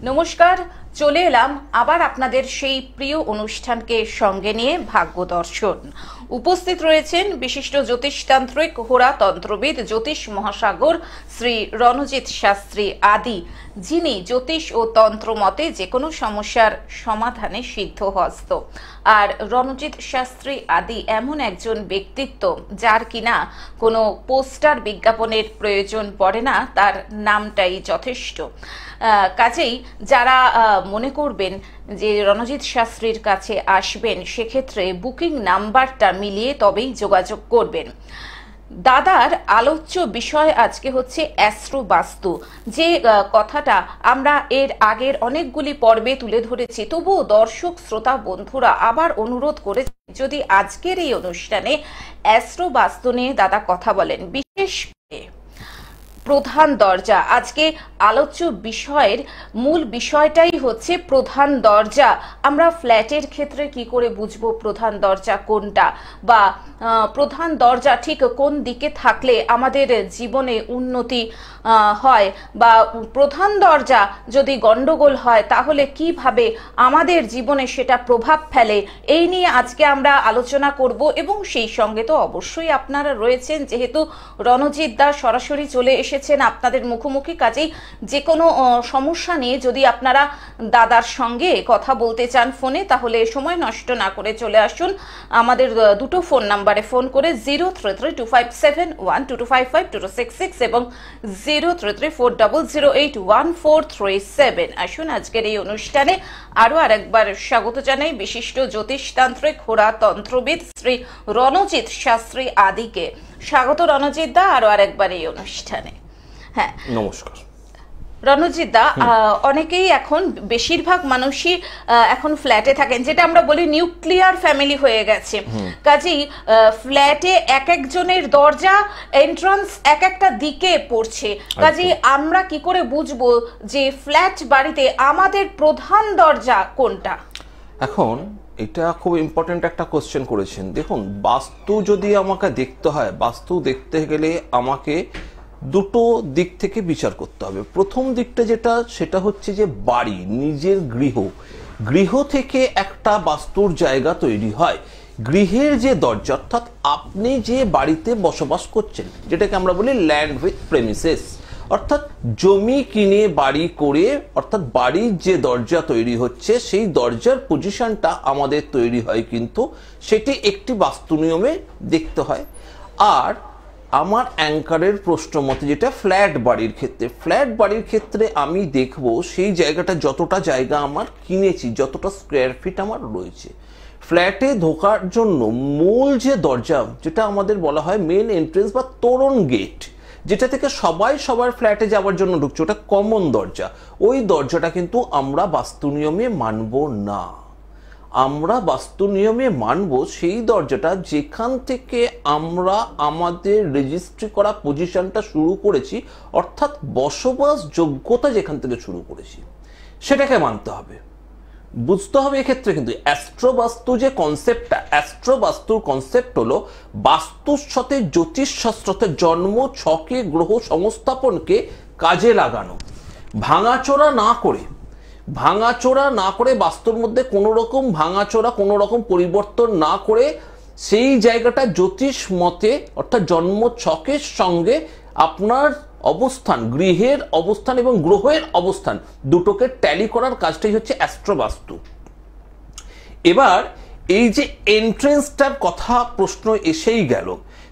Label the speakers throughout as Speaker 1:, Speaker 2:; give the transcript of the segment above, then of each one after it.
Speaker 1: নমস্কার, চলে এলাম আবার আপনাদের সেই প্রিয় অনুষ্ঠানকে সঙ্গে নিয়ে ভাগ্য দর্শন। উপস্থিত রয়েছেন বিশিষ্ট জ্যোতিষতান্ত্রিক হোরা তন্ত্রবিদ জ্যোতিষ মহাসাগর শ্রী রণজিৎ শাস্ত্রী আদি, যিনি জ্যোতিষ ও তন্ত্র মতে যে কোনো সমস্যার সমাধানে সিদ্ধহস্ত। আর রণজিৎ শাস্ত্রী আদি এমন একজন ব্যক্তিত্ব যার কিনা কোনো পোস্টার বিজ্ঞাপনের প্রয়োজন পড়ে না, তার নামটাই যথেষ্ট। কাজেই যারা মনে করবেন যে রণজিৎ শাস্ত্রীর কাছে আসবেন, সেক্ষেত্রে বুকিং নাম্বারটা মিলিয়ে তবেই যোগাযোগ করবেন। দাদার আলোচ্য বিষয় আজকে হচ্ছে অ্যাস্ট্রো বাস্তু, যে কথাটা আমরা এর আগের অনেকগুলি পর্বে তুলে ধরেছি। তবুও দর্শক শ্রোতা বন্ধুরা আবার অনুরোধ করে যদি আজকের এই অনুষ্ঠানে অ্যাস্ট্রো বাস্তু নিয়ে দাদা কথা বলেন, বিশেষ করে প্রধান দরজা। আজকে আলোচ্য বিষয়ের মূল বিষয়টাই হচ্ছে প্রধান দরজা। আমরা ফ্ল্যাটের ক্ষেত্রে কি করে বুঝবো প্রধান দরজা কোনটা, বা প্রধান দরজা ঠিক কোন দিকে থাকলে আমাদের জীবনে উন্নতি হয়, বা প্রধান দরজা যদি গন্ডগোল হয় তাহলে কিভাবে আমাদের জীবনে সেটা প্রভাব ফেলে, এই নিয়ে আজকে আমরা আলোচনা করব। এবং সেই সঙ্গে তো অবশ্যই আপনারা রয়েছেন, যেহেতু রণজিৎ দা সরাসরি চলে এসেছেন আপনাদের মুখোমুখি। কাজেই যে কোনো সমস্যা নিয়ে যদি আপনারা দাদার সঙ্গে কথা বলতে চান ফোনে, তাহলে সময় নষ্ট না করে চলে আসুন আমাদের দুটো ফোন নাম্বারে ফোন করে 03325712255266 এবং 033400814337। আসুন আজকের এই অনুষ্ঠানে আরো আরেকবার স্বাগত জানাই বিশিষ্ট জ্যোতিষতান্ত্রিক হোরা তন্ত্রবিদ শ্রী রণজিৎ শাস্ত্রী আদিকে। স্বাগত রণজিৎ দা আরো আরেকবার এই অনুষ্ঠানে। হ্যাঁ, নমস্কার রণজিৎ দা। অনেকেই এখন, বেশিরভাগ মানুষই এখন ফ্ল্যাটে থাকেন, যেটা আমরা বলি নিউক্লিয়ার ফ্যামিলি হয়ে গেছে। কাজেই ফ্ল্যাটে এক একজনের দরজা এন্ট্রান্স এক একটা দিকে পড়ছে। কাজেই আমরা কি করে বুঝবো যে ফ্ল্যাট বাড়িতে আমাদের প্রধান দরজা কোনটা?
Speaker 2: এখন এটা খুব ইম্পর্টেন্ট একটা কোশ্চেন করেছেন। দেখুন, বাস্তু যদি আমাকে দেখতে হয়, বাস্তু দেখতে গেলে আমাকে দুটো দিক থেকে বিচার করতে হবে। প্রথম দিকটা যেটা, সেটা হচ্ছে যে বাড়ি, নিজের গৃহ থেকে একটা বাস্তুর জায়গা তৈরি হয়। গৃহের যে দরজা, অর্থাৎ আপনি যে বাড়িতে বসবাস করছেন, যেটাকে আমরা বলি ল্যান্ড উইথ প্রেমিসেস, অর্থাৎ জমি কিনে বাড়ি করে, অর্থাৎ বাড়ির যে দরজা তৈরি হচ্ছে সেই দরজার পজিশনটা আমাদের তৈরি হয়, কিন্তু সেটি একটি বাস্তু নিয়মে দেখতে হয়। আর আমার অ্যাঙ্কারের প্রশ্ন মতে যেটা ফ্ল্যাট বাড়ির ক্ষেত্রে আমি দেখব সেই জায়গাটা, যতটা জায়গা আমার কিনেছি, যতটা স্কোয়ার ফিট আমার রয়েছে। ফ্ল্যাটে ঢোকার জন্য মূল যে দরজা, যেটা আমাদের বলা হয় মেন এন্ট্রেন্স বা তোরণ গেট, যেটা থেকে সবাই সবার ফ্ল্যাটে যাওয়ার জন্য ঢুকছে, ওটা কমন দরজা। ওই দরজাটা কিন্তু আমরা বাস্তু নিয়মে মানব না। আমরা বাস্তু নিয়মে মানব সেই দরজাটা যেখান থেকে আমরা আমাদের রেজিস্ট্রি করা পজিশনটা শুরু করেছি, অর্থাৎ বসবাস যোগ্যতা যেখান থেকে শুরু করেছি, সেটাকে মানতে হবে, বুঝতে হবে। এক্ষেত্রে কিন্তু অ্যাস্ট্রোবাস্তু যে কনসেপ্টটা, অ্যাস্ট্রোবাস্তুর কনসেপ্ট হলো বাস্তুর সাথে জ্যোতিষশাস্ত্রতে জন্ম ছকে গ্রহ সংস্থাপনকে কাজে লাগানো, ভাঙাচোরা না করে বাস্তুর মধ্যে কোনো রকম ভাঙাচোরা, কোনো রকম পরিবর্তন না করে সেই জায়গাটা জ্যোতিষ মতে, অর্থাৎ জন্ম ছকের সঙ্গে আপনার অবস্থান, গৃহের অবস্থান এবং গ্রহের অবস্থান দুটোকে ট্যালি করার কাজটাই হচ্ছে অ্যাস্ট্রোবাস্তু। এবার এই যে এন্ট্রেন্সটার কথা প্রশ্ন এসেই গেল,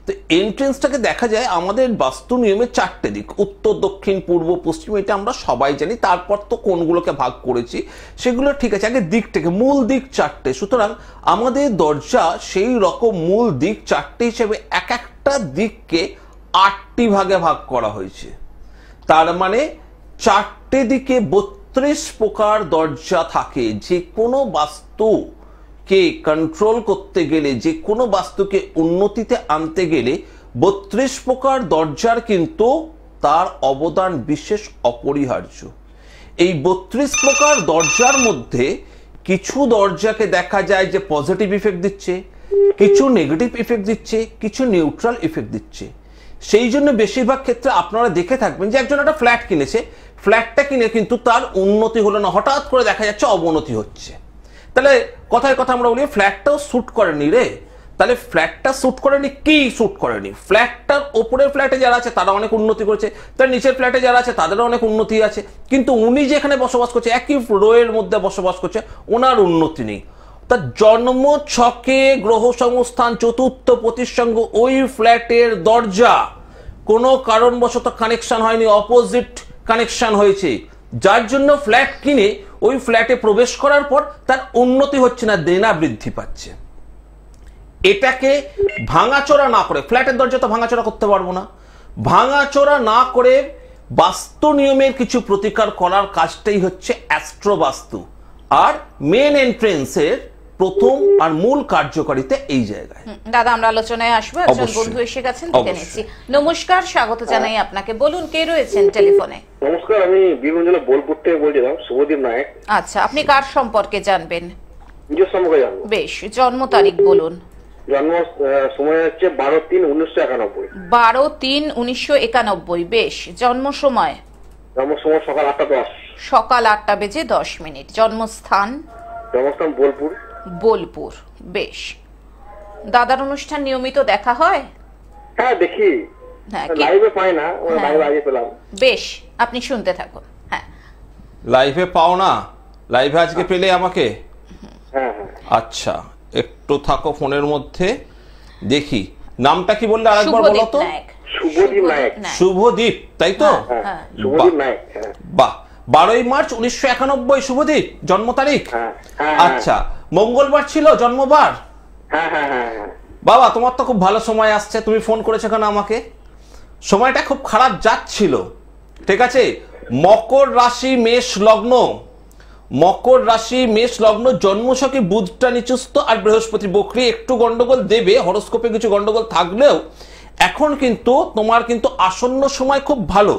Speaker 2: তো এন্ট্রেন্সটাকে দেখা যায় আমাদের বাস্তু নিয়মে চারটে দিক, উত্তর, দক্ষিণ, পূর্ব, পশ্চিম, এটা আমরা সবাই জানি। তারপর তো কোনগুলোকে ভাগ করেছি সেগুলো ঠিক আছে, আগে দিক থেকে মূল দিক চারটে। সুতরাং আমাদের দরজা সেই রকম মূল দিক চারটে হিসেবে এক একটা দিককে 8টি ভাগে ভাগ করা হয়েছে। তার মানে চারটে দিকে 32 প্রকার দরজা থাকে। যে কোনো বাস্তুকে কন্ট্রোল করতে গেলে, যে কোনো বাস্তুকে উন্নতিতে আনতে গেলে 32 প্রকার দরজার কিন্তু তার অবদান বিশেষ অপরিহার্য। এই 32 প্রকার দরজার মধ্যে কিছু দরজাকে দেখা যায় যে পজিটিভ ইফেক্ট দিচ্ছে, কিছু নেগেটিভ ইফেক্ট দিচ্ছে, কিছু নিউট্রাল ইফেক্ট দিচ্ছে। সেই জন্য বেশিরভাগ ক্ষেত্রে আপনারা দেখে থাকবেন যে একজন একটা ফ্ল্যাট কিনেছে, ফ্ল্যাটটা কিনে কিন্তু তার উন্নতি হলো না, হঠাৎ করে দেখা যাচ্ছে অবনতি হচ্ছে। তাহলে কথায় কথা আমরা বলি ফ্ল্যাটটাও স্যুট করেনি রে। তাহলে ফ্ল্যাটটা স্যুট করেনি, কি স্যুট করেনি? ফ্ল্যাটটার ওপরের ফ্ল্যাটে যারা আছে তারা অনেক উন্নতি করেছে, তার নিচের ফ্ল্যাটে যারা আছে তাদেরও অনেক উন্নতি আছে, কিন্তু উনি যেখানে বসবাস করছে, একই রোয়ের মধ্যে বসবাস করছে, ওনার উন্নতি নেই। তার জন্ম ছকে গ্রহ সংস্থান চতুর্থ প্রতিসঙ্গ ওই ফ্ল্যাটের দরজা কোনো কারণবশত কানেকশন হয়নি, অপোজিট কানেকশন হয়েছে, যার জন্য ফ্ল্যাট কিনে ওই ফ্ল্যাটে প্রবেশ করার পর তার উন্নতি হচ্ছে না, দেনা বৃদ্ধি পাচ্ছে। এটাকে ভাঙাচোরা না করে, ফ্ল্যাটের দরজা তো ভাঙাচোরা করতে পারবো না, ভাঙাচোরা না করে বাস্তু নিয়মের কিছু প্রতিকার করার কাজটাই হচ্ছে অ্যাস্ট্রো বাস্তু। আর মেন এন্ট্রেন্সের প্রথম আর মূল কার্যকারিতা এই জায়গায়।
Speaker 1: দাদা, আমরা আলোচনায় আসবো। একজন বন্ধু এসে গেছেন, দেখে নিচ্ছি। নমস্কার, স্বাগত জানাই আপনাকে। বলুন, কে রয়েছেন টেলিফোনে?
Speaker 3: নমস্কার, আমি বীরভূম জেলা বোলপুর থেকে বলছিলাম, শুভদীপ নায়ক।
Speaker 1: আচ্ছা, আপনি কার সম্পর্কে জানবেন?
Speaker 3: নিজের সম্পর্কে জানবো।
Speaker 1: বেশ, জন্ম তারিখ বলুন।
Speaker 3: জন্ম সময় হচ্ছে 12/3/1991।
Speaker 1: 12/3/1991। বেশ, জন্ম সময়?
Speaker 3: জন্ম সময় সকাল 8:10।
Speaker 1: সকাল 8:10। জন্মস্থান?
Speaker 3: জন্মস্থান বোলপুর।
Speaker 1: বোলপুর। বেশ, দাদার অনুষ্ঠান নিয়মিত দেখা হয়?
Speaker 3: হ্যাঁ, দেখি।
Speaker 1: হ্যাঁ,
Speaker 3: লাইভে পাই না, লাইভে আগে পেলাম।
Speaker 1: বেশ, আপনি শুনতে থাকুন। হ্যাঁ,
Speaker 2: লাইভে পাও না? লাইভে আজকে পেলে আমাকে?
Speaker 3: হ্যাঁ হ্যাঁ।
Speaker 2: আচ্ছা, একটু থাকো ফোনের মধ্যে, দেখি। নামটা কি বললে আরেকবার বলো তো?
Speaker 3: শুভদীপ নায়ক।
Speaker 2: শুভদীপ, তাই তো?
Speaker 3: হ্যাঁ, শুভদীপ নায়ক। হ্যাঁ।
Speaker 2: বাহ, 12ই মার্চ 1991 শুভদীপ জন্ম তারিখ। আচ্ছা, মঙ্গলবার ছিল জন্মবার?
Speaker 3: হ্যাঁ হ্যাঁ হ্যাঁ হ্যাঁ।
Speaker 2: বাবা, তোমার তো খুব ভালো সময় আসছে, তুমি ফোন করেছো কেন আমাকে? সময়টা খুব খারাপ যাচ্ছিল, ঠিক আছে? মকর রাশি মেষ লগ্ন, মকর রাশি মেষ লগ্ন, জন্মছকে বুধটা নিচস্থ আর বৃহস্পতি বক্রী, একটু গন্ডগোল দেবে, হরোস্কোপে কিছু গন্ডগোল থাকলেও এখন কিন্তু তোমার কিন্তু আসন্ন সময় খুব ভালো।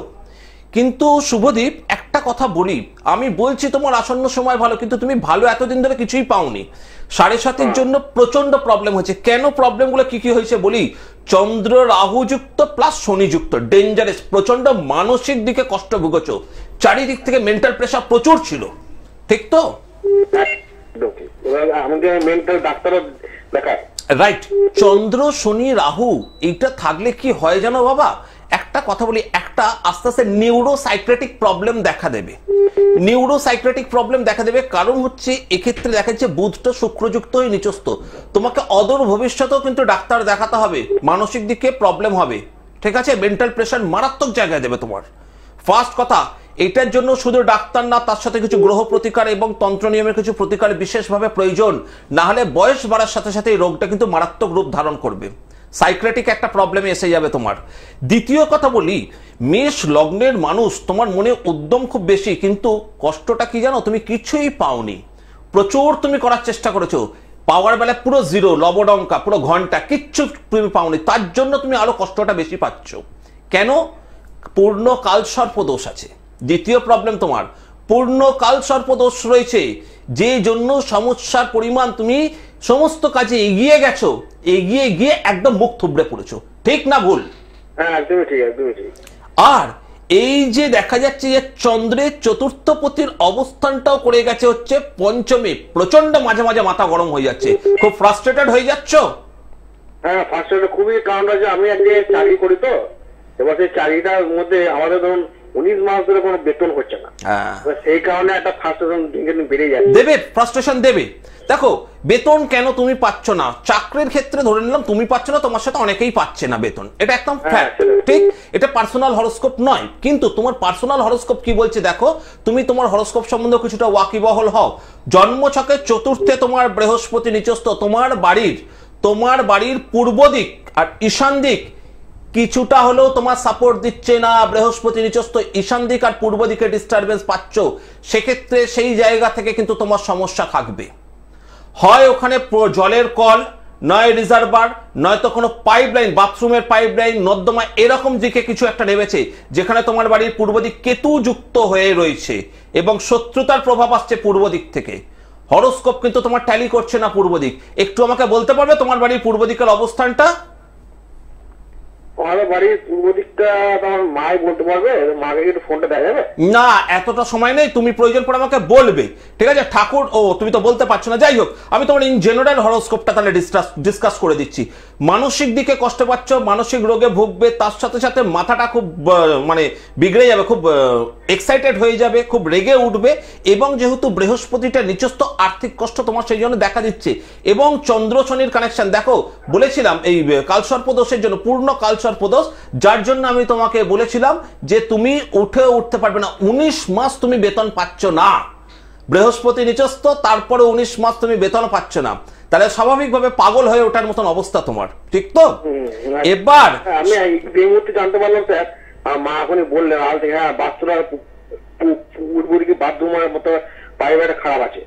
Speaker 2: কিন্তু শুভদীপ, একটা কথা বলি, আমি বলছি তোমার আসন্ন সময় ভালো, কিন্তু তুমি ভালো এতদিন ধরে কিছুই পাওনি। 7.5-এর জন্য প্রচন্ড প্রবলেম হয়েছে। কেন প্রবলেমগুলো কি কি হয়েছে বলি? চন্দ্র রাহু যুক্ত প্লাস শনি যুক্ত, ডেঞ্জারাস, প্রচন্ড মানসিক দিকে কষ্ট ভুগেছো, চারিদিক থেকে মেন্টাল প্রেসার প্রচুর ছিল, ঠিক তো?
Speaker 3: আমাদের মেন্টাল ডাক্তারও দেখায়।
Speaker 2: রাইট, চন্দ্র শনি রাহু এইটা থাকলে কি হয় জানো বাবা? একটা কথা বলি, একটা আস্তে আস্তে নিউরোসাইক্রেটিক প্রবলেম দেখা দেবে, নিউরোসাইক্রেটিক প্রবলেম দেখা দেবে। কারণ হচ্ছে এক্ষেত্রে দেখা যাচ্ছে বুধটা শুক্রযুক্ত হয়ে নিচস্থ, তোমাকে অদূর ভবিষ্যতেও কিন্তু ডাক্তার দেখাতে হবে, মানসিক দিকে প্রবলেম হবে, ঠিক আছে? মেন্টাল প্রেশার মারাত্মক জায়গায় দেবে তোমার। ফার্স্ট কথা, এটার জন্য শুধু ডাক্তার না, তার সাথে কিছু গ্রহ প্রতিকার এবং তন্ত্র নিয়মের কিছু প্রতিকার বিশেষভাবে প্রয়োজন, না হলে বয়স বাড়ার সাথে সাথে এই রোগটা কিন্তু মারাত্মক রূপ ধারণ করবে, সাইক্রেটিক একটা প্রবলেমে এসে যাবে তোমার। দ্বিতীয় কথা বলি, মেষ লগ্নের মানুষ, তোমার মনে উদ্যম খুব বেশি, কিন্তু কষ্টটা কি জানো? তুমি কিছুই পাওনি, প্রচুর তুমি করার চেষ্টা করেছো, পাওয়ার বেলা পুরো জিরো, লবডঙ্কা, পুরো ঘন্টা, কিচ্ছু তুমি পাওনি, তার জন্য তুমি আরো কষ্টটা বেশি পাচ্ছ। কেন? পূর্ণ কালসর্প দোষ আছে। দ্বিতীয় প্রবলেম তোমার পূর্ণ কালসর্প দোষ রয়েছে, যে জন্য সমস্যার পরিমাণ, তুমি সমস্ত কাজে এগিয়ে গেছো, এগিয়ে গিয়ে একদম মুখ থুবড়ে পড়েছো, ঠিক না ভুল?
Speaker 3: হ্যাঁ, একদমই ঠিক, একদমই ঠিক।
Speaker 2: আর এই যে দেখা যাচ্ছে যে চন্দ্রের চতুর্থ পতির অবস্থানটাও করে গেছে হচ্ছে পঞ্চমে, প্রচন্ড মাঝে মাঝে মাথা গরম হয়ে যাচ্ছে, খুব ফ্রাস্ট্রেটেড হয়ে যাচ্ছ।
Speaker 3: হ্যাঁ, ফ্রাস্ট্রেটেড খুবই, কারণ হচ্ছে আমি আজকে চাকরি করি তো, এবার সেই চাকরিটার মধ্যে আমাদের ধরুন 19 মাস ধরে কোনো বেতন হচ্ছে না, সেই কারণে একটা ফ্রাস্ট্রেশন দিন দিন বেড়ে যাচ্ছে।
Speaker 2: দেবে, ফ্রাস্ট্রেশন দেবে। দেখো, বেতন কেন তুমি পাচ্ছ না? চাকরির ক্ষেত্রে ধরে নিলাম তুমি পাচ্ছ না, তোমার সাথে অনেকেই পাচ্ছে না বেতন, এটা একদম ফ্যাক্ট, ঠিক? এটা পার্সোনাল হরোস্কোপ নয়, কিন্তু তোমার পার্সোনাল হরোস্কোপ কি বলছে দেখো, তুমি তোমার হরোস্কোপ সম্বন্ধে কিছুটা ওয়াকিবহল হও। জন্মছকে চতুর্থে তোমার বৃহস্পতি নিচস্থ, তোমার বাড়ির পূর্ব দিক আর ঈশান দিক কিছুটা হলেও তোমার সাপোর্ট দিচ্ছে না, বৃহস্পতি নিচস্থ, ঈশান দিক আর পূর্ব দিকে ডিস্টারবেন্স পাচ্ছ, সেক্ষেত্রে সেই জায়গা থেকে কিন্তু তোমার সমস্যা থাকবে। হয় ওখানে জলের কল, নয় রিজার্ভার, নয়তো কোনো পাইপলাইন, বাথরুমের পাইপলাইন, নর্দমা, এরকম দিকে কিছু একটা নেমেছে, যেখানে তোমার বাড়ির পূর্ব দিক কেতু যুক্ত হয়ে রয়েছে এবং শত্রুতার প্রভাব আসছে পূর্ব দিক থেকে। হরোস্কোপ কিন্তু তোমার ট্যালি করছে না পূর্ব দিক। একটু আমাকে বলতে পারবে তোমার বাড়ির পূর্ব দিকের অবস্থানটা?
Speaker 3: আমাদের বাড়ির পূর্ব দিকটা আমার মাই বলতে পারবে, মাকে একটু ফোনটা দেওয়া যাবে?
Speaker 2: না, এতটা সময় নেই, তুমি প্রয়োজন পড়ে আমাকে বলবে, ঠিক আছে? ঠাকুর, তুমি তো বলতে পারছো না, যাই হোক আমি তোমার ইন জেনারেল হরোস্কোপটা তাহলে ডিসকাস করে দিচ্ছি। মানসিক দিকে কষ্ট পাচ্ছ, মানসিক রোগে ভুগবে, তার সাথে সাথে মাথাটা খুব মানে বিগড়ে যাবে, খুব এক্সাইটেড হয়ে যাবে, খুব রেগে উঠবে, এবং যেহেতু বৃহস্পতিটা নিচস্থ আর্থিক কষ্ট তোমার সেই জন্য দেখা দিচ্ছে, এবং চন্দ্র শনির কানেকশন দেখো, বলেছিলাম এই কালসর্পদোষের জন্য, পূর্ণ কালসর্পদোষ, যার জন্য আমি তোমাকে বলেছিলাম যে তুমি উঠতে পারবে না, 19 মাস তুমি বেতন পাচ্ছ না, বৃহস্পতি নিচস্থ, তারপরে 19 মাস তুমি বেতন পাচ্ছ না, তাহলে স্বাভাবিকভাবে পাগল হয়ে ওঠার মতন অবস্থা তোমার, ঠিক তো? এবার
Speaker 3: আমি এই মুহূর্তে জানতে পারলাম স্যার, মা এখনই বললেন আল থেকে, হ্যাঁ বাস্তুটা পূর্বদিকে বাথরুমের মতো পাইপটা খারাপ আছে,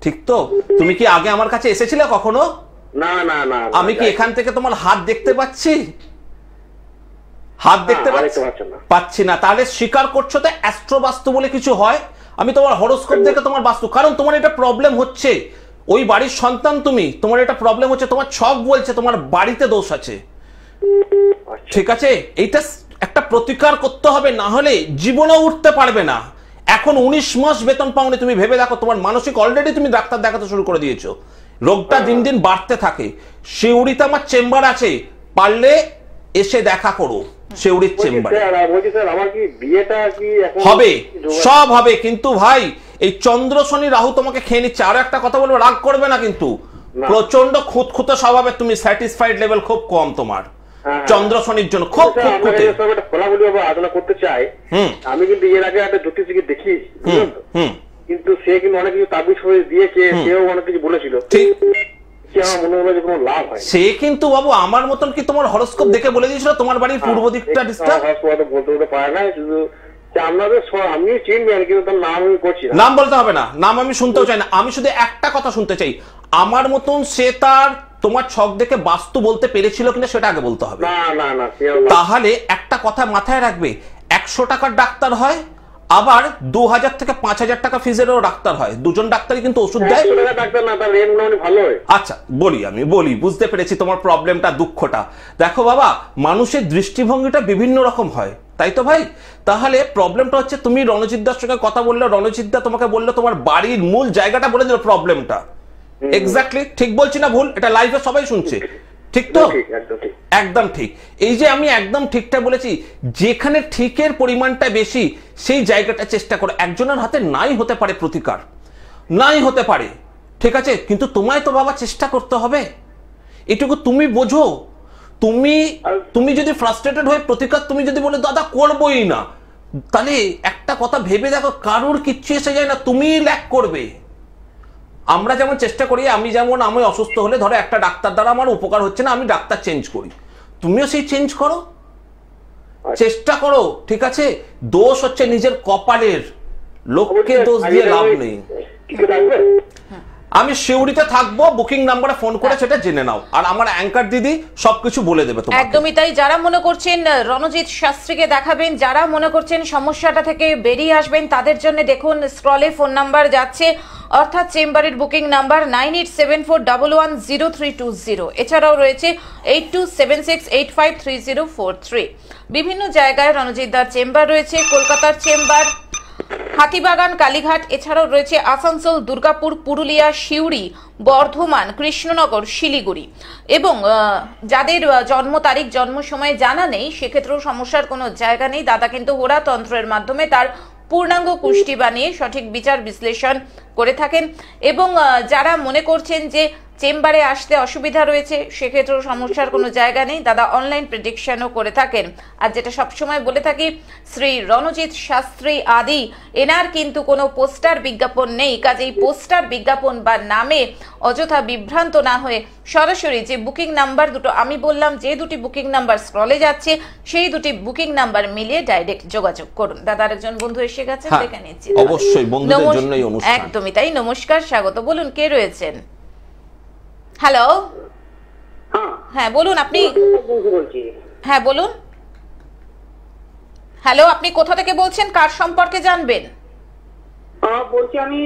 Speaker 3: ঠিক
Speaker 2: তো? তুমি কি আগে আমার কাছে এসেছিলে কখনো?
Speaker 3: না না না।
Speaker 2: আমি কি এখান থেকে তোমার হাত দেখতে পাচ্ছি? হাত দেখতে পাচ্ছি না, তাহলে স্বীকার করছো তো অ্যাস্ট্রো বাস্তু বলে কিছু হয়? আমি তোমার হরোস্কোপ দেখে তোমার বাস্তু, কারণ তোমার এটা প্রবলেম হচ্ছে, ওই বাড়ির সন্তান তুমি, তোমার এটা প্রবলেম হচ্ছে, তোমার ছক বলছে তোমার বাড়িতে দোষ আছে, ঠিক আছে? এইটা একটা প্রতিকার করতে হবে, না হলে জীবনেও উঠতে পারবে না। এখন 19 মাস বেতন পাওনি, তুমি ভেবে দেখো, তোমার মানসিক অলরেডি তুমি ডাক্তার দেখাতে শুরু করে দিয়েছো, রোগটা দিন দিন বাড়তে থাকে। শিউড়িতে আমার চেম্বার আছে, পারলে এসে দেখা করো শিউড়ির চেম্বারে। হবে, সব হবে, কিন্তু ভাই এই চন্দ্র শনি রাহু তোমাকে খেয়ে নিচ্ছে। আরো একটা কথা বলবো, রাগ করবে না কিন্তু, প্রচন্ড খুঁতখুঁতে স্বভাবে তুমি, স্যাটিসফাইড লেভেল খুব কম তোমার চন্দ্র শনির জন্য, খুব খুঁতখুঁতে।
Speaker 3: আলোচনা করতে চাই, আমি কিন্তু এর আগে একটা জ্যোতিষীকে দেখিয়েছি, কিন্তু সে কিন্তু অনেক কিছু তাবিজ হয়ে দিয়েছে, সেও অনেক কিছু বলেছিল, ঠিক
Speaker 2: সে কিন্তু বাবু আমার মতন কি তোমার হরোস্কোপ দেখে বলে দিয়েছিল তোমার বাড়ির পূর্ব দিকটা ডিস্টার্ব?
Speaker 3: বলতে পারে না, শুধু আমি চিনবি, কিন্তু তার নাম আমি করছি না।
Speaker 2: নাম বলতে হবে না, নাম আমি শুনতেও চাই না, আমি শুধু একটা কথা শুনতে চাই, আমার মতন সে তার তোমার ছক দেখে বাস্তু বলতে পেরেছিল কিনা সেটা আগে বলতে হবে। তাহলে একটা কথা মাথায় রাখবে, 100 টাকার ডাক্তার হয়, আবার 2000 থেকে 5000 টাকা ফিজেরও ডাক্তার হয়, দুজন ডাক্তারই কিন্তু ওষুধ দেয়। আচ্ছা আমি বলি, বুঝতে পেরেছি তোমার প্রবলেমটা, দুঃখটা। দেখো বাবা, মানুষের দৃষ্টিভঙ্গিটা বিভিন্ন রকম হয়, তাই তো ভাই? তাহলে প্রবলেমটা হচ্ছে, তুমি রণজিৎদার সঙ্গে কথা বললে, রণজিৎদা তোমাকে বললো তোমার বাড়ির মূল জায়গাটা বলে দিল প্রবলেমটা। এক্স্যাক্টলি ঠিক বলছি না ভুল? এটা লাইভে সবাই শুনছে, ঠিক তো? একদম ঠিক। এই যে আমি একদম ঠিকটা বলেছি, যেখানে ঠিকের পরিমাণটা বেশি সেই জায়গাটা চেষ্টা করো। একজনের হাতে নাই হতে পারে প্রতিকার, নাই হতে পারে, ঠিক আছে, কিন্তু তোমায় তো বাবা চেষ্টা করতে হবে, এটুকু তুমি বোঝো। তুমি যদি ফ্রাস্ট্রেটেড হয়ে প্রতিকার তুমি যদি বলে দাদা করবোই না, তাহলে একটা কথা ভেবে দেখো, কারোর কিচ্ছু এসে যায় না, তুমিই ল্যাক করবে। আমরা যেমন চেষ্টা করি, আমি অসুস্থ হলে ধরো একটা ডাক্তার দ্বারা আমার উপকার হচ্ছে না, আমি ডাক্তার চেঞ্জ করি, তুমিও সেই চেঞ্জ করো, চেষ্টা করো, ঠিক আছে? দোষ হচ্ছে নিজের কপালের, লোককে দোষ দিয়ে লাভ নেই। আমি শিউড়িতে থাকবো, বুকিং নাম্বারে ফোন করে সেটা জেনে নাও, আর আমার অ্যাঙ্কার দিদি সবকিছু বলে দেবে তোমাকে।
Speaker 1: একদমই তাই। যারা মনে করছেন রণজিৎ শাস্ত্রীকে দেখাবেন, যারা মনে করছেন সমস্যাটা থেকে বেরিয়ে আসবেন, তাদের জন্য দেখুন স্ক্রলে ফোন নাম্বার যাচ্ছে, অর্থাৎ চেম্বারের বুকিং নাম্বার 9874110320। এছাড়াও রয়েছে 8276853043। বিভিন্ন জায়গায় রণজিৎদার চেম্বার রয়েছে, কলকাতার চেম্বার, হাতিবাগান, কালীঘাট, এছাড়াও রয়েছে আসানসোল, দুর্গাপুর, পুরুলিয়া, সিউড়ি, বর্ধমান, কৃষ্ণনগর, শিলিগুড়ি। এবং যাদের জন্ম তারিখ, জন্ম সময় জানা নেই, সেক্ষেত্রেও সমস্যার কোনো জায়গা নেই। দাদা কিন্তু হোরাতন্ত্রের মাধ্যমে তার পূর্ণাঙ্গ কুষ্টি বানিয়ে সঠিক বিচার বিশ্লেষণ করে থাকেন। এবং যারা মনে করছেন যে চেম্বারে আসতে অসুবিধা রয়েছে, সেক্ষেত্রেও সমস্যার কোনো জায়গা নেই, দাদা অনলাইন প্রেডিকশনও করে থাকেন। আর যেটা সবসময় বলে থাকি, শ্রী রণজিৎ শাস্ত্রী আদি, এনার কিন্তু কোনো পোস্টার বিজ্ঞাপন নেই, কাজেই পোস্টার বিজ্ঞাপন বা নামে অযথা বিভ্রান্ত না হয়ে সরাসরি যে বুকিং নাম্বার দুটো আমি বললাম, যে দুটি বুকিং নাম্বার স্ক্রলে যাচ্ছে, সেই দুটি বুকিং নাম্বার মিলিয়ে ডাইরেক্ট যোগাযোগ করুন। দাদার একজন বন্ধু এসে গেছেন, দেখে নিচ্ছি।
Speaker 2: অবশ্যই বন্ধুদের জন্যই অনুষ্ঠান।
Speaker 1: একদমই তাই। নমস্কার, স্বাগত। বলুন, কে রয়েছেন? হ্যালো, হ্যাঁ বলুন, আপনি? হ্যাঁ বলুন। হ্যালো, আপনি কোথা থেকে বলছেন, কার সম্পর্কে জানবেন?
Speaker 4: বলছি আমি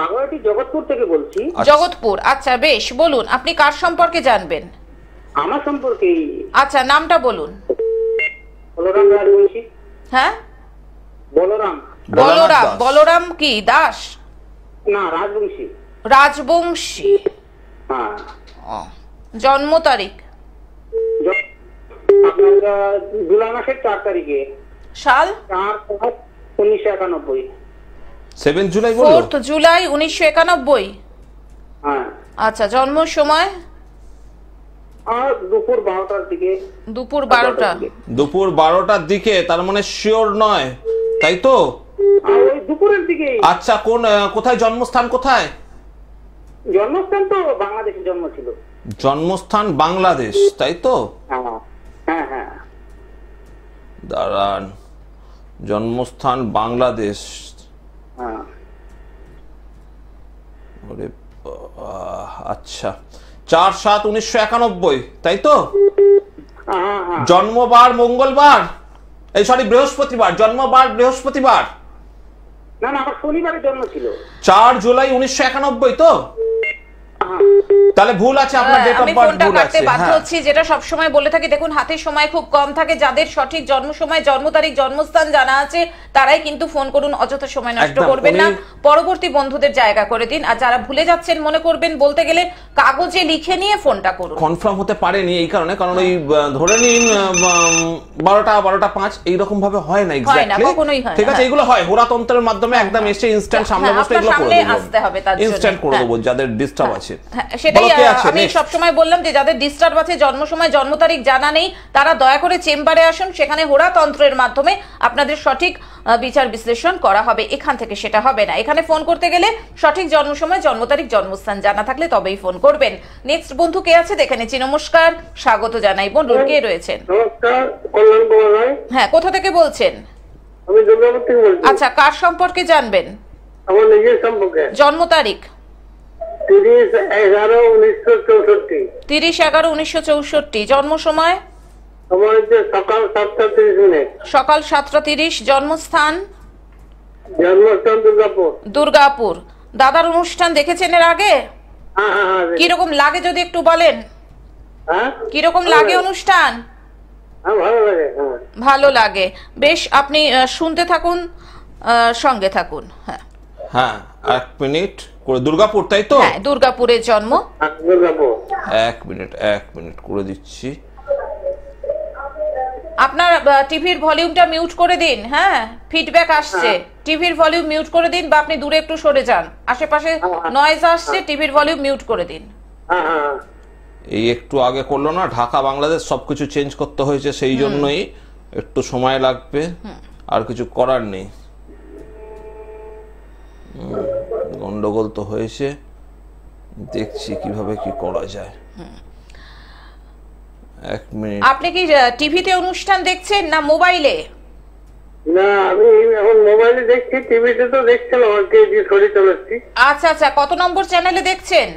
Speaker 4: বাংলাটি জগৎপুর থেকে বলছি।
Speaker 1: জগৎপুর, আচ্ছা বেশ, বলুন আপনি কার সম্পর্কে জানবেন?
Speaker 4: আমার সম্পর্কে
Speaker 1: আচ্ছা, নামটা বলুন।
Speaker 4: বলরাম রাজবংশী।
Speaker 1: হ্যাঁ,
Speaker 4: বলরাম।
Speaker 1: বলরাম।
Speaker 2: দাস।
Speaker 1: বলরাম কি দাস?
Speaker 4: না, রাজবংশী।
Speaker 1: রাজবংশী।
Speaker 4: হ্যাঁ।
Speaker 1: ও, জন্ম তারিখ?
Speaker 4: আপনার জুলাই মাসের 4 তারিখে।
Speaker 1: সাল?
Speaker 4: 4/1991।
Speaker 2: 7 জুলাই বললো?
Speaker 1: 4 জুলাই 1991।
Speaker 4: হ্যাঁ।
Speaker 1: আচ্ছা, জন্ম সময়?
Speaker 4: আর দুপুর 12টার দিকে।
Speaker 1: দুপুর 12টা।
Speaker 2: দুপুর 12টার দিকে, তার মানে শিওর নয়, তাই তো?
Speaker 4: ওই দুপুরের দিকে।
Speaker 2: আচ্ছা, কোথায় জন্মস্থান? কোথায়
Speaker 4: জন্মস্থান? তো বাংলাদেশে জন্ম ছিল।
Speaker 2: জন্মস্থান বাংলাদেশ, তাই তো?
Speaker 4: হ্যাঁ হ্যাঁ।
Speaker 2: দাঁড়ান, জন্মস্থান বাংলাদেশ।
Speaker 4: হ্যাঁ।
Speaker 2: ওরে আচ্ছা, 4/7/1991, তাই তো? জন্মবার মঙ্গলবার, এই সরি বৃহস্পতিবার, জন্মবার বৃহস্পতিবার।
Speaker 4: না না, আমার শনিবারে জন্ম ছিল।
Speaker 2: 4 জুলাই 1991, তো? তাহলে ভুল আছে, আপনার ডেট অফ
Speaker 1: আমি
Speaker 2: বার্থ
Speaker 1: ফোনটা
Speaker 2: ভুল
Speaker 1: কাটতে
Speaker 2: আছে।
Speaker 1: বাধ্য
Speaker 2: হ্যাঁ,
Speaker 1: হচ্ছি, যেটা সব সময় বলে থাকি। দেখুন, হাতে সময় খুব কম থাকে। যাদের সঠিক জন্ম সময়, জন্ম তারিখ, জন্মস্থান জানা আছে, তারাই কিন্তু ফোন করুন, অযথা সময় নষ্ট
Speaker 2: একদম,
Speaker 1: করবেন না। পরবর্তী বন্ধুদের জায়গা করে দিন। আর যারা ভুলে যাচ্ছেন, মনে করবেন, বলতে গেলে কাগজে লিখে নিয়ে ফোনটা করুন।
Speaker 2: কনফার্ম হতে পারেনি এই কারণে, কারণ ওই ধরে নিন 12টা 5 এইরকম ভাবে হয় না এক্স্যাক্টলি,
Speaker 1: কখনোই হয় না।
Speaker 2: ঠিক আছে? এগুলো হয় হোরাতন্ত্রের মাধ্যমে, একদম এসে ইনস্ট্যান্ট সামনে বসে এগুলো করে দেব,
Speaker 1: আসতে হবে, তার জন্য
Speaker 2: ইনস্ট্যান্ট করে দেব যাদের ডিস্টার্ব আছে।
Speaker 1: সেটাই
Speaker 2: বলো কে আছে
Speaker 1: আমি
Speaker 2: next?
Speaker 1: সবসময় বললাম যে যাদের ডিস্টার্ব আছে, জন্ম সময় জন্ম তারিখ জানা নেই, তারা দয়া করে চেম্বারে আসুন। সেখানে হোরাতন্ত্রের মাধ্যমে আপনাদের সঠিক বিচার বিশ্লেষণ করা হবে। এখান থেকে সেটা হবে না। এখানে ফোন করতে গেলে সঠিক জন্ম সময়, জন্ম তারিখ, জন্মস্থান জানা থাকলে তবেই ফোন করবেন। নেক্সট বন্ধু কে আছে দেখে নিচ্ছি। নমস্কার, স্বাগত জানাই। বন্ধু কে রয়েছেন?
Speaker 3: নমস্কার, কল্যাণ কুমার রায়।
Speaker 1: হ্যাঁ, কোথা থেকে বলছেন?
Speaker 3: আমি দুর্গাপুর থেকে বলছি।
Speaker 1: আচ্ছা, কার সম্পর্কে জানবেন?
Speaker 3: আমার নিজের সম্পর্কে।
Speaker 1: জন্ম তারিখ?
Speaker 3: 30/11/1964।
Speaker 1: 30/11/1964। জন্ম সময়?
Speaker 3: আমার হচ্ছে সকাল 7:30।
Speaker 1: সকাল 7:30। জন্মস্থান?
Speaker 3: জন্মস্থান দুর্গাপুর।
Speaker 1: দুর্গাপুর। দাদার অনুষ্ঠান দেখেছেন এর আগে?
Speaker 3: হ্যাঁ হ্যাঁ হ্যাঁ।
Speaker 1: কিরকম লাগে যদি একটু বলেন?
Speaker 3: হ্যাঁ,
Speaker 1: কিরকম লাগে অনুষ্ঠান?
Speaker 3: হ্যাঁ ভালো লাগে। হ্যাঁ
Speaker 1: ভালো লাগে। বেশ, আপনি শুনতে থাকুন, সঙ্গে থাকুন। হ্যাঁ
Speaker 2: হ্যাঁ, 1 মিনিট করে। দুর্গাপুর, তাই তো?
Speaker 1: হ্যাঁ, দুর্গাপুরের জন্ম।
Speaker 3: দুর্গাপুর।
Speaker 2: 1 মিনিট করে দিচ্ছি।
Speaker 1: আপনার টিভির ভলিউমটা মিউট করে দিন। হ্যাঁ, ফিডব্যাক আসছে। টিভির ভলিউম মিউট করে দিন, বা আপনি দূরে একটু সরে যান। আশেপাশে নয়েজ আসছে, টিভির ভলিউম মিউট করে দিন।
Speaker 3: হ্যাঁ হ্যাঁ।
Speaker 2: এই একটু আগে করলো না, ঢাকা বাংলাদেশ সবকিছু চেঞ্জ করতে হয়েছে, সেই জন্যই একটু সময় লাগবে, আর কিছু করার নেই। গন্ডগোল তো হয়েছে, দেখছি কিভাবে কি করা যায়। 1 মিনিট।
Speaker 1: আপনি কি টিভিতে অনুষ্ঠান দেখছেন না মোবাইলে?
Speaker 3: না, আমি এখন মোবাইলে দেখছি, টিভিতে তো দেখছিলাম, আজকে দিয়ে সরে চলেছি।
Speaker 1: আচ্ছা আচ্ছা, কত নম্বর চ্যানেলে দেখছেন?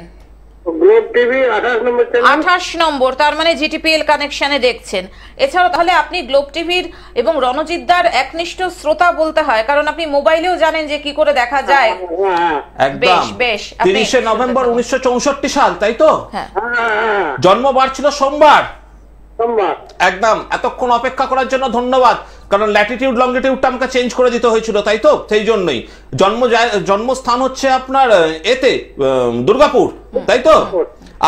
Speaker 3: গ্লোব টিভি 28 নম্বর চ্যানেল।
Speaker 1: 28 নম্বর, তার মানে জিটিপিএল কানেকশনে দেখছেন। এছাড়াও তাহলে আপনি গ্লোব টিভির এবং রণজিৎদার একনিষ্ঠ শ্রোতা বলতে হয়, কারণ আপনি মোবাইলেও জানেন যে কি করে দেখা যায়।
Speaker 3: হ্যাঁ
Speaker 2: একদম।
Speaker 1: বেশ, আপনি
Speaker 2: 30শে নভেম্বর 1964 সাল, তাই তো?
Speaker 1: হ্যাঁ
Speaker 3: হ্যাঁ।
Speaker 2: জন্মবার ছিল সোমবার।
Speaker 3: সোমবার।
Speaker 2: একদম। এতক্ষণ অপেক্ষা করার জন্য ধন্যবাদ, কারণ ল্যাটিটিউড লংগিটিউডটা আমাকে চেঞ্জ করে দিতে হয়েছিল, তাই তো? সেই জন্যই জন্মস্থান হচ্ছে আপনার এতে দুর্গাপুর, তাই তো?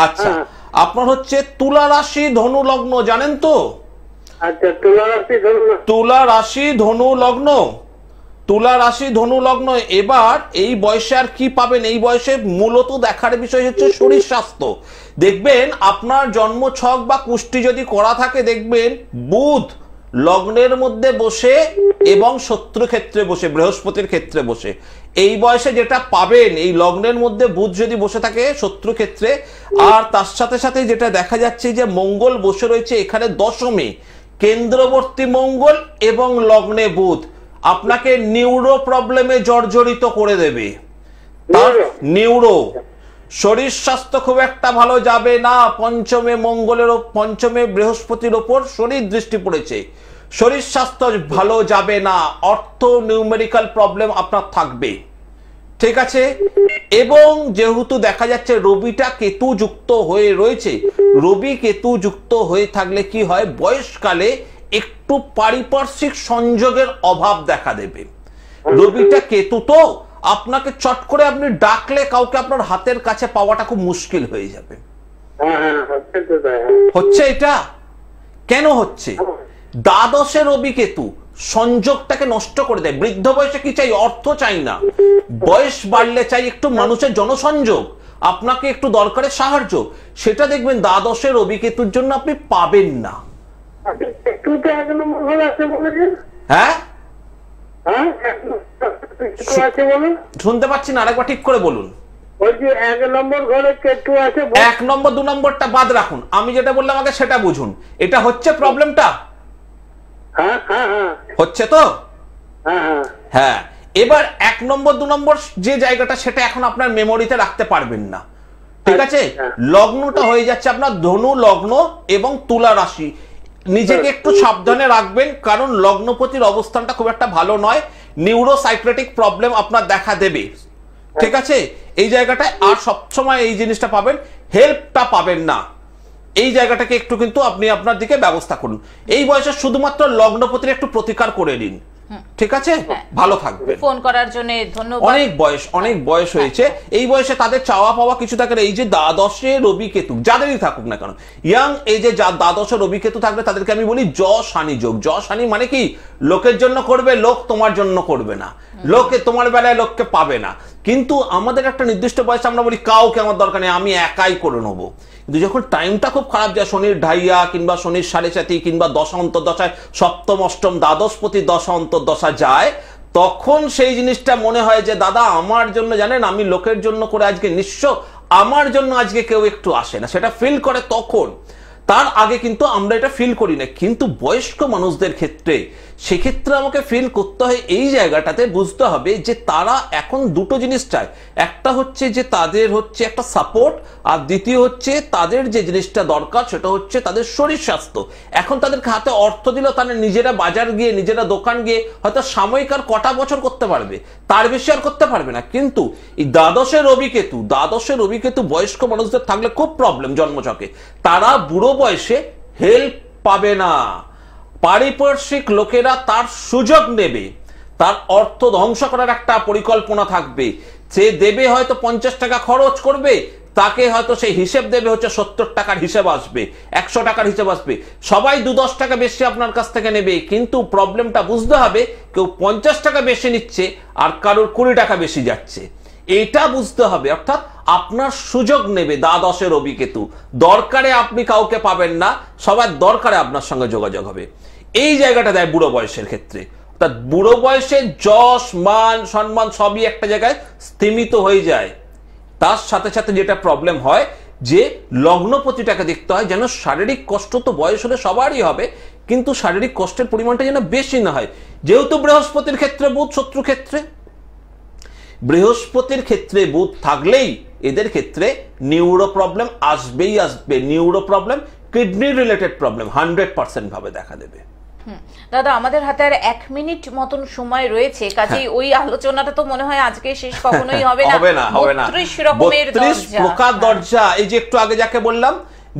Speaker 2: আচ্ছা, আপনার হচ্ছে তুলা রাশি ধনু লগ্ন, জানেন তো?
Speaker 3: আচ্ছা, তুলা রাশি ধনু।
Speaker 2: তুলা রাশি ধনু লগ্ন, তুলা রাশি ধনু লগ্ন। এবার এই বয়সে আর কি পাবেন? এই বয়সে মূলত দেখার বিষয় হচ্ছে শরীর স্বাস্থ্য। দেখবেন আপনার জন্ম ছক বা কুষ্টি যদি করা থাকে, দেখবেন বুধ লগ্নের মধ্যে বসে এবং শত্রু ক্ষেত্রে বসে, বৃহস্পতির ক্ষেত্রে বসে। এই বয়সে যেটা পাবেন, এই লগ্নের মধ্যে বুধ যদি বসে থাকে শত্রু ক্ষেত্রে, আর তার সাথে সাথে যেটা দেখা যাচ্ছে যে মঙ্গল বসে রয়েছে এখানে দশমে, কেন্দ্রবর্তী মঙ্গল এবং লগ্নে বুধ, আপনাকে নিউরো প্রবলেমে জর্জরিত করে দেবে। নিউরো, শরীর স্বাস্থ্য খুব একটা ভালো যাবে না। পঞ্চমে বৃহস্পতির ওপর শনির দৃষ্টি পড়েছে, শরীর স্বাস্থ্য ভালো যাবে না। অর্থ নিউমেরিক্যাল প্রবলেম আপনার থাকবে, ঠিক আছে। এবং যেহেতু দেখা যাচ্ছে রবিটা কেতু যুক্ত হয়ে রয়েছে, রবি কেতু যুক্ত হয়ে থাকলে কি হয়, বয়সকালে একটু পারিপার্শ্বিক সংযোগের অভাব দেখা দেবে। রবিটা কেতু তো আপনাকে চট করে আপনি ডাকলে কাউকে আপনার হাতের কাছে পাওয়াটা খুব মুশকিল হয়ে যাবে। হচ্ছে এটা কেন হচ্ছে, দ্বাদশে রবি কেতু সংযোগটাকে নষ্ট করে দেয়। বৃদ্ধ বয়সে কি চাই, অর্থ চাই না, বয়স বাড়লে চাই একটু মানুষের জনসংযোগ, আপনাকে একটু দরকারের সাহায্য, সেটা দেখবেন দ্বাদশে রবি কেতুর জন্য আপনি পাবেন না। হ্যাঁ শুনতে পাচ্ছি না, আরেকবার ঠিক করে বলুন।
Speaker 3: 1 নম্বর ঘরে কেতু আছে।
Speaker 2: 1 নম্বর 2 নম্বরটা বাদ রাখুন, আমি যেটা বললাম আগে সেটা বুঝুন। এটা হচ্ছে প্রবলেমটা? হচ্ছে তো? হ্যাঁ। এবার 1 নম্বর 2 নম্বর যে জায়গাটা, সেটা এখন আপনার মেমোরিতে রাখতে পারবেন না, ঠিক আছে? লগ্নটা হয়ে যাচ্ছে আপনার ধনু লগ্ন এবং তুলা রাশি। নিজেকে একটু সাবধানে রাখবেন, কারণ লগ্নপতির অবস্থানটা খুব একটা ভালো নয়, নিউরোসাইক্রেটিক প্রবলেম আপনার দেখা দেবে, ঠিক আছে? এই জায়গাটায় আর সবসময় এই জিনিসটা পাবেন, হেল্পটা পাবেন না। এই জায়গাটাকে একটু কিন্তু আপনি আপনার দিকে ব্যবস্থা করুন। এই বয়সে শুধুমাত্র লগ্নপতির একটু প্রতিকার করে নিন, ঠিক আছে? ভালো থাকবে।
Speaker 1: ফোন করার জন্য ধন্যবাদ।
Speaker 2: অনেক বয়স হয়েছে, এই বয়সে তাদের চাওয়া পাওয়া কিছু থাকে না। এই যে দ্বাদশে রবি কেতু যাদেরই থাকুক না কেন, ইয়াং এই যে দ্বাদশে রবি কেতু থাকলে তাদেরকে আমি বলি যশ হানি যোগ। যশ হানি মানে কি, লোকের জন্য করবে, লোক তোমার জন্য করবে না, লোকে তোমার বেলায় লোককে পাবে না। কিন্তু আমাদের একটা নির্দিষ্ট বয়সে আমরা বলি কাউকে আমার দরকার নেই, আমি একাই করে নেবো। কিন্তু যখন টাইমটা খুব খারাপ যায়, শনির ঢাইয়া কিংবা শনির 4.5 কিংবা দশা অন্তর্দশায় সপ্তম অষ্টম দ্বাদশপতি দশা অন্তর্দশা যায়, তখন সেই জিনিসটা মনে হয় যে দাদা আমার জন্য, জানেন, আমি লোকের জন্য করে আজকে নিঃস্ব, আমার জন্য আজকে কেউ একটু আসে না, সেটা ফিল করে তখন। তার আগে কিন্তু আমরা এটা ফিল করি না। কিন্তু বয়স্ক মানুষদের ক্ষেত্রে সেক্ষেত্রে আমাকে ফিল করতে হয়, এই জায়গাটাতে বুঝতে হবে যে তারা এখন দুটো জিনিস চায়। একটা হচ্ছে যে তাদের হচ্ছে একটা সাপোর্ট, আর দ্বিতীয় হচ্ছে তাদের যে জিনিসটা দরকার সেটা হচ্ছে তাদের শরীর স্বাস্থ্য। এখন তাদেরকে হাতে অর্থ দিলেও তারা নিজেরা বাজার গিয়ে, নিজেরা দোকান গিয়ে হয়তো সাময়িক আর কটা বছর করতে পারবে, তার বেশি আর করতে পারবে না। কিন্তু এই দ্বাদশে রবি কেতু বয়স্ক মানুষদের থাকলে খুব প্রবলেম জন্মছকে। তারা বুড়ো বয়সে হেল্প পাবে না, পারিপার্শ্বিক লোকেরা তার সুযোগ নেবে, তার অর্থ ধ্বংস করার একটা পরিকল্পনা থাকবে। সে দেবে হয়তো 50 টাকা খরচ করবে, তাকে হয়তো সেই হিসেব দেবে হচ্ছে 70 টাকার হিসেব আসবে, 100 টাকার হিসেব আসবে। সবাই 2-10 টাকা বেশি আপনার কাছ থেকে নেবে, কিন্তু প্রবলেমটা বুঝতে হবে কেউ 50 টাকা বেশি নিচ্ছে আর কারোর 20 টাকা বেশি যাচ্ছে, এটা বুঝতে হবে। অর্থাৎ আপনার সুযোগ নেবে দ্বাদশে রবি কেতু। দরকারে আপনি কাউকে পাবেন না, সবার দরকারে আপনার সঙ্গে যোগাযোগ হবে। এই জায়গাটা দেয় বুড়ো বয়সের ক্ষেত্রে। অর্থাৎ বুড়ো বয়সে যশ মান সম্মান সবই একটা জায়গায় স্থিমিত হয়ে যায়। তার সাথে সাথে যেটা প্রবলেম হয় যে লগ্নপতিটাকে দেখতে হয়, যেন শারীরিক কষ্ট তো বয়স হলে সবারই হবে, কিন্তু শারীরিক কষ্টের পরিমাণটা যেন বেশি না হয়। যেহেতু বৃহস্পতির ক্ষেত্রে বুধ শত্রু ক্ষেত্রে, বৃহস্পতির ক্ষেত্রে বুধ থাকলেই এদের ক্ষেত্রে নিউরো প্রবলেম আসবেই আসবে। Neuro problem, kidney related problem 100% ভাবে দেখা দেবে।
Speaker 1: দাদা আমাদের হাতে আর 1 মিনিট মতন সময় রয়েছে, কাজেই ওই আলোচনাটা তো মনে হয় আজকে শেষ কখনোই হবে না। 32 রকমের
Speaker 2: 32 প্রকার দরজা। এই যে একটু আগে যাকে বললাম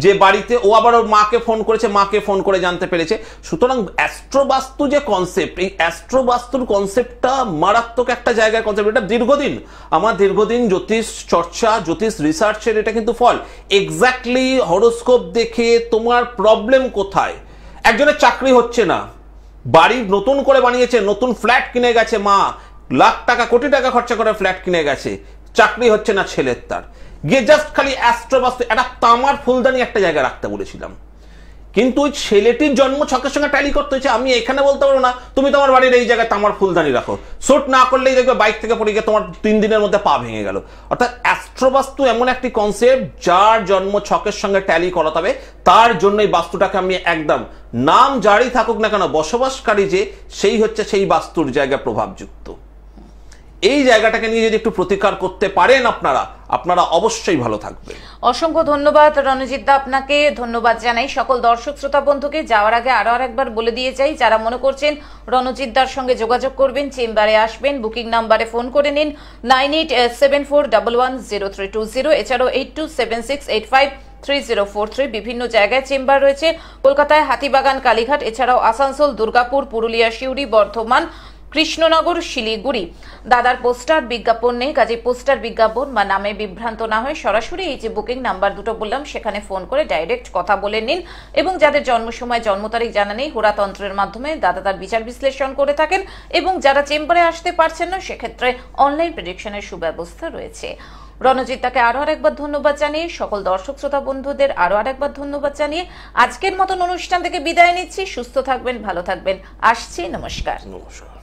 Speaker 2: যে বাড়িতে, ও আবার ওর মাকে ফোন করেছে, মাকে ফোন করে জানতে পেরেছে। সুতরাং অ্যাস্ট্রোবাস্তু যে কনসেপ্ট, এই অ্যাস্ট্রোবাস্তুর কনসেপ্টটা মারাত্মক একটা জায়গায় কনসেপ্ট। এটা দীর্ঘদিন জ্যোতিষ চর্চা, জ্যোতিষ রিসার্চের এটা কিন্তু ফল। এক্স্যাক্টলি হরোস্কোপ দেখে তোমার প্রবলেম কোথায়। একজনের চাকরি হচ্ছে না, বাড়ি নতুন করে বানিয়েছে, নতুন ফ্ল্যাট কিনে গেছে, মা লাখ টাকা কোটি টাকা খরচা করে ফ্ল্যাট কিনে গেছে, চাকরি হচ্ছে না ছেলের, তার গিয়ে জাস্ট খালি অ্যাস্ট্রোবাস্তু একটা তামার ফুলদানি একটা জায়গায় রাখতে বলেছিলাম, কিন্তু ওই ছেলেটির জন্ম ছকের সঙ্গে ট্যালি করতে হয়েছে। আমি এখানে বলতে পারবো না তুমি তোমার বাড়ির এই জায়গায় তামার ফুলদানি রাখো, শুট না করলেই দেখবে বাইক থেকে পড়ে গিয়ে তোমার 3 দিনের মধ্যে পা ভেঙে গেল। অর্থাৎ অ্যাস্ট্রোবাস্তু এমন একটি কনসেপ্ট যার জন্ম ছকের সঙ্গে ট্যালি করাতে হবে। তার জন্যই বাস্তুটাকে আমি একদম, নাম যারই থাকুক না কেন, বসবাসকারী যে সেই হচ্ছে সেই বাস্তুর জায়গা প্রভাবযুক্ত। এই জায়গাটাকে নিয়ে যদি একটু প্রতিকার করতে পারেন আপনারা অবশ্যই ভালো থাকবেন।
Speaker 1: অসংখ্য ধন্যবাদ রণজিৎ দা, আপনাকে ধন্যবাদ জানাই। সকল দর্শক শ্রোতা বন্ধুকে যাওয়ার আগে আরো একবার বলে দিয়ে যাই, যারা মনে করছেন রণজিৎ দার সঙ্গে যোগাযোগ করবেন, চেম্বারে আসবেন, বুকিং নাম্বারে ফোন করে নিন 9874110320, এছাড়াও 8276853043। বিভিন্ন জায়গায় চেম্বার রয়েছে, কলকাতায় হাতিবাগান, কালীঘাট, এছাড়াও আসানসোল, দুর্গাপুর, পুরুলিয়া, সিউড়ি, বর্ধমান, কৃষ্ণনগর, শিলিগুড়ি। দাদার পোস্টার বিজ্ঞাপন নেই, কাজে পোস্টার বিজ্ঞাপন বা নামে বিভ্রান্ত না হয়ে সরাসরি এই যে বুকিং নাম্বার দুটো বললাম সেখানে ফোন করে ডাইরেক্ট কথা বলে নিন। এবং যাদের জন্ম সময়, জন্ম তারিখ জানা নেই, হোরাতন্ত্রের মাধ্যমে দাদা তার বিচার বিশ্লেষণ করে থাকেন। এবং যারা চেম্বারে আসতে পারছেন না, সেক্ষেত্রে অনলাইন প্রেডিকশনের সুব্যবস্থা রয়েছে। রণজিৎ দাকে আরো আরেকবার ধন্যবাদ জানিয়ে, সকল দর্শক শ্রোতা বন্ধুদের আরো আরেকবার ধন্যবাদ জানিয়ে আজকের মতন অনুষ্ঠান থেকে বিদায় নিচ্ছি। সুস্থ থাকবেন, ভালো থাকবেন, আসছি, নমস্কার।
Speaker 2: নমস্কার।